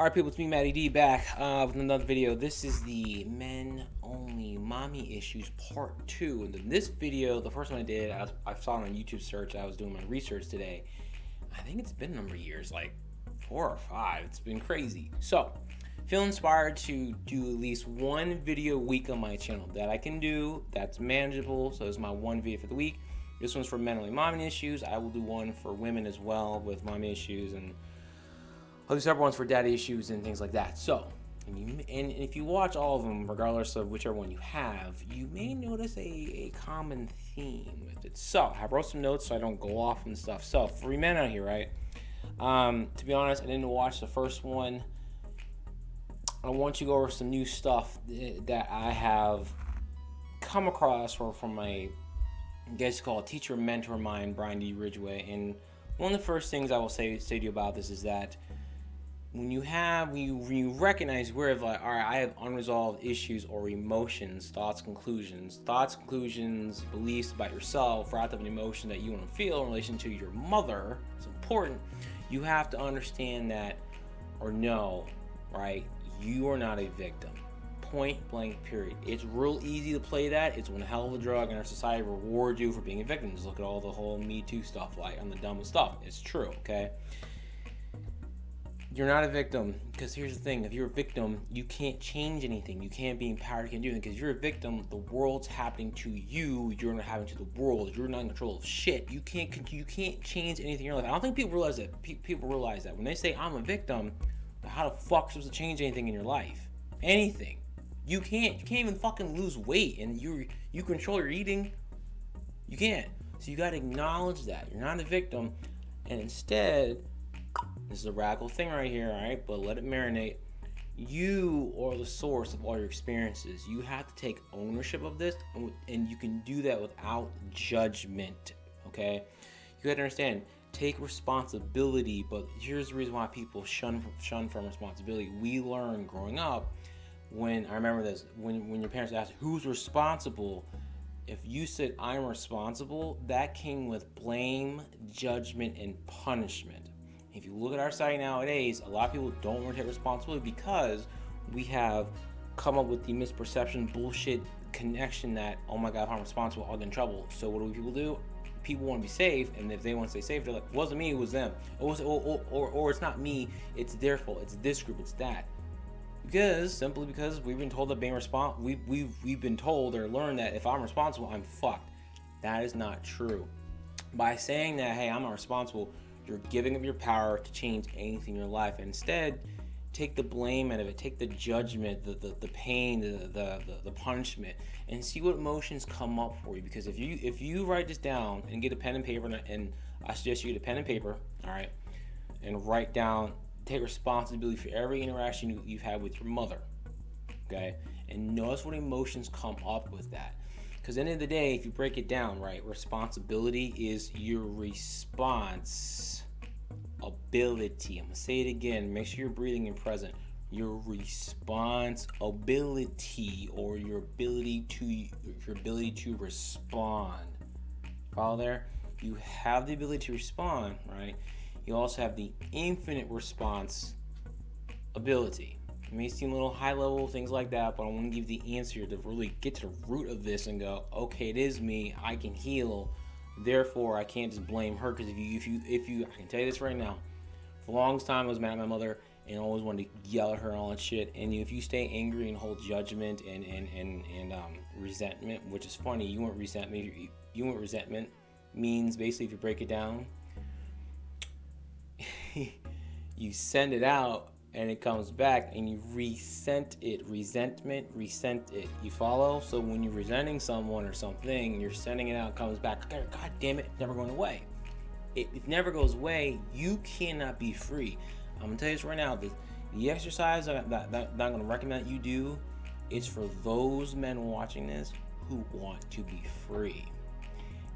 Alright people, it's me Matty D back with another video. This is the men only mommy issues part 2. And in this video, the first one I did, I saw it on YouTube search. I was doing my research today. I think it's been a number of years, like 4 or 5. It's been crazy. So, feel inspired to do at least one video a week on my channel that I can do, that's manageable. So this is my one video for the week. This one's for men only mommy issues. I will do one for women as well with mommy issues, and I'll do separate ones for daddy issues and things like that. So, and if you watch all of them, regardless of whichever one you have, you may notice a common theme with it. So, I wrote some notes so I don't go off and stuff. So, for you men out here, right? To be honest, I didn't watch the first one. I want to go over some new stuff that I have come across from my, I guess you call it teacher mentor of mine, Brian D. Ridgway. And one of the first things I will say to you about this is that when you recognize where like, all right, I have unresolved issues or emotions, thoughts, conclusions, beliefs about yourself, wrapped up in emotion that you want to feel in relation to your mother, it's important. You have to understand that or know, right? You are not a victim. Point blank, period. It's real easy to play that. It's one hell of a drug, and our society rewards you for being a victim. Just look at all the whole Me Too stuff, like on the dumbest stuff. It's true, okay? You're not a victim, because here's the thing. If you're a victim, you can't change anything. You can't be empowered. You can't do anything, because you're a victim. The world's happening to you. You're not happening to the world. You're not in control of shit. You can't change anything in your life. I don't think people realize that. People realize that when they say I'm a victim, how the fuck are you supposed to change anything in your life? Anything. You can't even fucking lose weight, and you control your eating. You can't. So you gotta acknowledge that you're not a victim, and instead, this is a radical thing right here, all right? But let it marinate. You are the source of all your experiences. You have to take ownership of this, and you can do that without judgment. Okay? You gotta understand. Take responsibility, but here's the reason why people shun from responsibility. We learn growing up. When I remember this, when your parents asked who's responsible, if you said I'm responsible, that came with blame, judgment, and punishment. If you look at our society nowadays, a lot of people don't want to take responsibility because we have come up with the misperception, bullshit connection that, oh my God, if I'm responsible, I'll get in trouble. So what do people do? People want to be safe, and if they want to stay safe, they're like, it wasn't me, it was them. Or it's not me, it's their fault, it's this group, it's that. Simply because we've been told that being we've been told or learned that if I'm responsible, I'm fucked. That is not true. By saying that, hey, I'm not responsible, you're giving up your power to change anything in your life. And instead, take the blame out of it, take the judgment, the pain, the punishment, and see what emotions come up for you. Because if you write this down and get a pen and paper, and I suggest you get a pen and paper, all right, and write down, take responsibility for every interaction you've had with your mother, okay, and notice what emotions come up with that. Because at the end of the day, if you break it down, right, responsibility is your response ability. I'm gonna say it again. Make sure you're breathing and present. Your responsibility, or your ability to respond. Follow there? You have the ability to respond, right? You also have the infinite response ability. It may seem a little high level, things like that, but I want to give you the answer to really get to the root of this and go, okay, it is me. I can heal. Therefore, I can't just blame her. Because if you, I can tell you this right now. For the longest time, I was mad at my mother and always wanted to yell at her and all that shit. And if you stay angry and hold judgment and resentment, which is funny, you want resentment means basically, if you break it down, you send it out and it comes back and you resent it. Resent it. You follow? So when you're resenting someone or something, you're sending it out, it comes back. God damn it, it's never going away. It never goes away. You cannot be free. I'm gonna tell you this right now. The exercise that I'm gonna recommend that you do is for those men watching this who want to be free.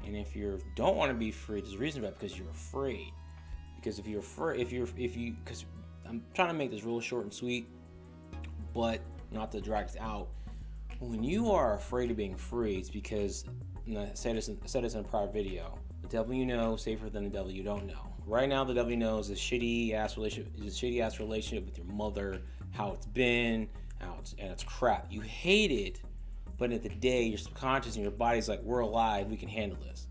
And if you don't want to be free, there's a reason for that, because you're afraid. Because because I'm trying to make this real short and sweet, but not to drag this out. When you are afraid of being free, it's because, and I said this in a prior video, the devil you know is safer than the devil you don't know. right now the W knows is shitty ass relationship with your mother, how it's been, and it's crap. You hate it, but at the day, your subconscious and your body's like, we're alive, we can handle this.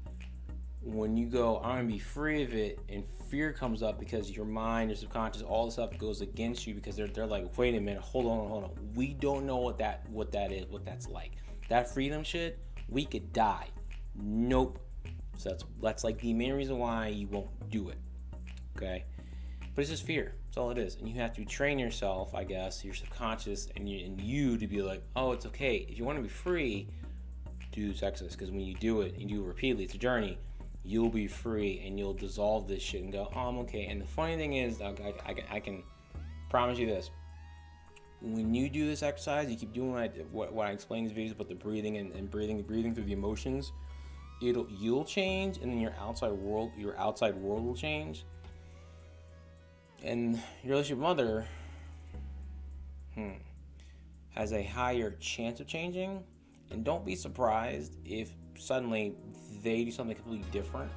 When you go, I'm gonna be free of it, and fear comes up because your mind, your subconscious, all this stuff goes against you because they're like, wait a minute, hold on. We don't know what that is, what that's like. That freedom shit, we could die. Nope. So that's like the main reason why you won't do it. Okay? But it's just fear. That's all it is. And you have to train yourself, I guess, your subconscious and you to be like, oh, it's okay. If you want to be free, do this exercise. Because when you do it and you do it repeatedly, it's a journey. You'll be free and you'll dissolve this shit and go, oh, I'm okay. And the funny thing is, I can promise you this. When you do this exercise, you keep doing what I explain in these videos about the breathing and breathing through the emotions. You'll change, and then your outside world will change, and your relationship with mother has a higher chance of changing. And don't be surprised if suddenly they do something completely different,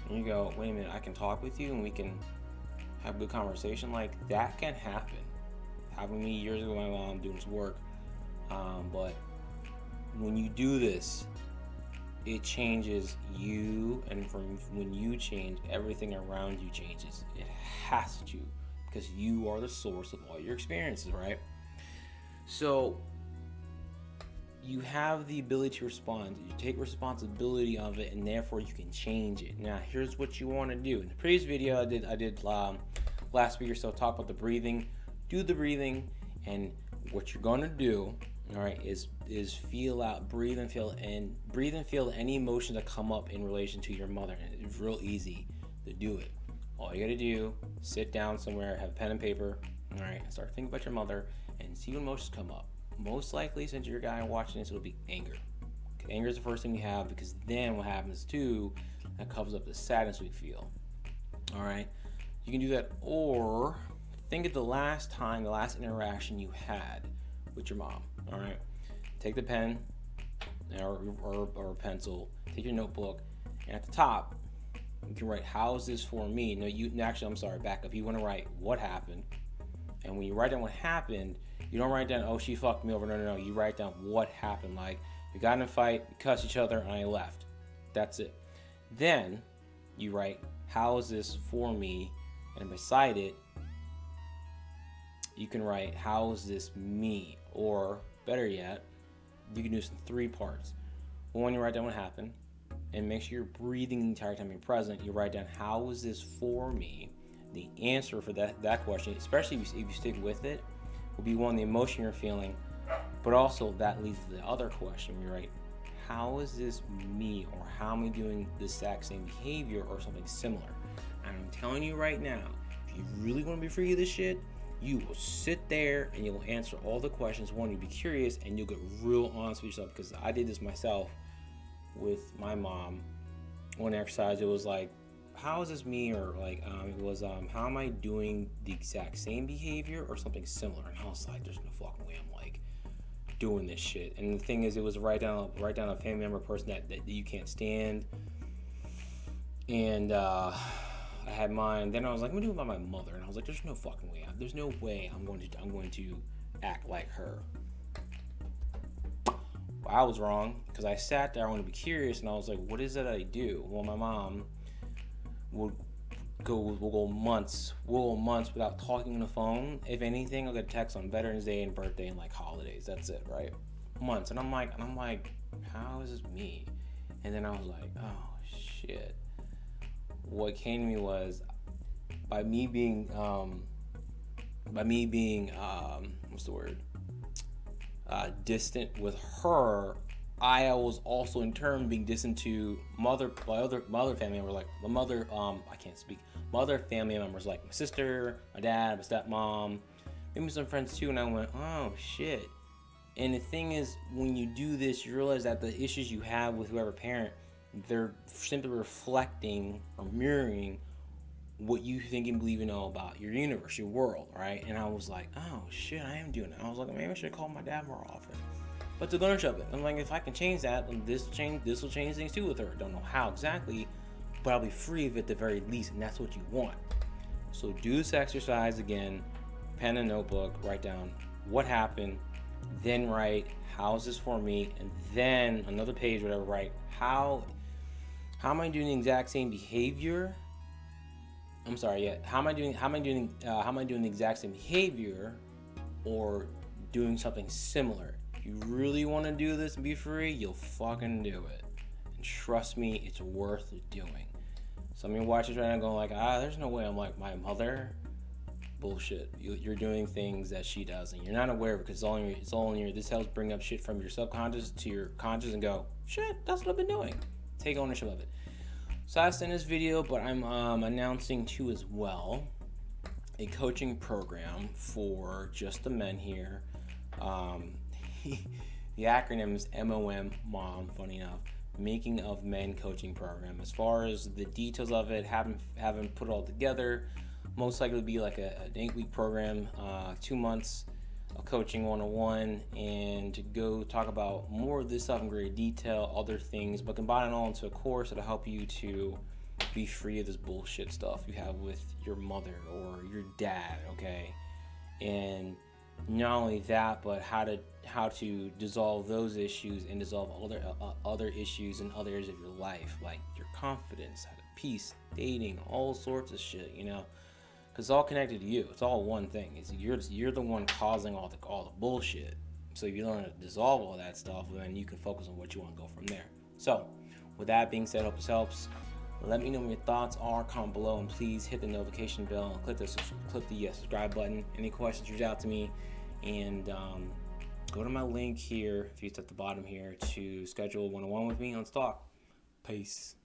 and you go, wait a minute, I can talk with you and we can have a good conversation. Like, that can happen. Happened to me years ago, my mom doing this work, but when you do this, it changes you, and from when you change, everything around you changes. It has to, because you are the source of all your experiences, right? So you have the ability to respond. You take responsibility of it, and therefore you can change it. Now, here's what you want to do. In the previous video I did last week or so, talk about the breathing. Do the breathing, and what you're gonna do, all right, is feel out, breathe and feel any emotions that come up in relation to your mother. And it's real easy to do it. All you gotta do, sit down somewhere, have a pen and paper, all right, and start thinking about your mother and see what emotions come up. Most likely, since you're a guy watching this, it'll be anger. Okay, anger is the first thing we have, because then what happens too, that covers up the sadness we feel. All right, you can do that, or think of the last interaction you had with your mom. All right, take the pen or pencil, take your notebook, and at the top you can write, how is this for me? I'm sorry, back up. You want to write what happened, and when you write down what happened, you don't write down, oh, she fucked me over. No. You write down what happened. Like, we got in a fight, we cussed each other, and I left. That's it. Then you write, how is this for me? And beside it, you can write, how is this me? Or better yet, you can do this in 3 parts. One, you write down what happened, and make sure you're breathing the entire time you're present. You write down, how is this for me? The answer for that question, especially if you stick with it, will be one, the emotion you're feeling, but also that leads to the other question. You write, how is this me? Or how am I doing the exact same behavior or something similar? And I'm telling you right now, if you really want to be free of this shit, you will sit there and you will answer all the questions. One, you'll be curious and you'll get real honest with yourself, because I did this myself with my mom. One exercise, it was like, how is this me? Or like, it was, how am I doing the exact same behavior or something similar? And I was like, there's no fucking way I'm like doing this shit. And the thing is, it was write down a family member, person that you can't stand. And I had mine. Then I was like, I'm gonna do it by my mother, and I was like, there's no fucking way. There's no way I'm going to act like her. Well, I was wrong, because I sat there, I wanted to be curious, and I was like, what is it I do? Well, my mom we'll go months without talking on the phone. If anything, I'll get a text on Veterans Day and birthday and like holidays. That's it, right? Months. And I'm like, how is this me? And then I was like, oh shit. What came to me was, by me being what's the word? Distant with her, I was also in turn being distant to my other family members, like my mother, mother family members, like my sister, my dad, my stepmom, maybe some friends too. And I went, oh shit. And the thing is, when you do this, you realize that the issues you have with whoever parent, they're simply reflecting or mirroring what you think and believe and know about your universe, your world, right? And I was like, oh shit, I am doing it. I was like, maybe I should call my dad more often. But to learn of it, I'm like, if I can change that, then this will change things too with her. Don't know how exactly, but I'll be free of it at the very least, and that's what you want. So do this exercise again, pen and notebook, write down what happened, then write how's this for me, and then another page, whatever, write how am I doing the exact same behavior? I'm sorry, yeah. How am I doing the exact same behavior or doing something similar? If you really want to do this and be free, you'll fucking do it. And trust me, it's worth doing. Some of you watchers right now going like, there's no way I'm like my mother. Bullshit. You're doing things that she does, and you're not aware of it because it's all in your. This helps bring up shit from your subconscious to your conscious and go, shit, that's what I've been doing. Take ownership of it. So that's in this video, but I'm announcing too as well a coaching program for just the men here. The acronym is MOM, funny enough, Making of Men Coaching Program. As far as the details of it, haven't put it all together. Most likely be like an 8-week program, 2 months of coaching 101, and to go talk about more of this stuff in great detail, other things, but combine it all into a course that'll help you to be free of this bullshit stuff you have with your mother or your dad, okay? And not only that, but how to dissolve those issues and dissolve other issues in other areas of your life, like your confidence, peace, dating, all sorts of shit, you know. Because it's all connected to you. It's all one thing. You're the one causing all the bullshit. So if you learn to dissolve all that stuff, then you can focus on what you want to go from there. So with that being said, hope this helps. Let me know what your thoughts are. Comment below, and please hit the notification bell and click the subscribe button. Any questions, reach out to me, and go to my link here, if it's at the bottom here, to schedule a 1-on-1 with me. Let's talk. Peace.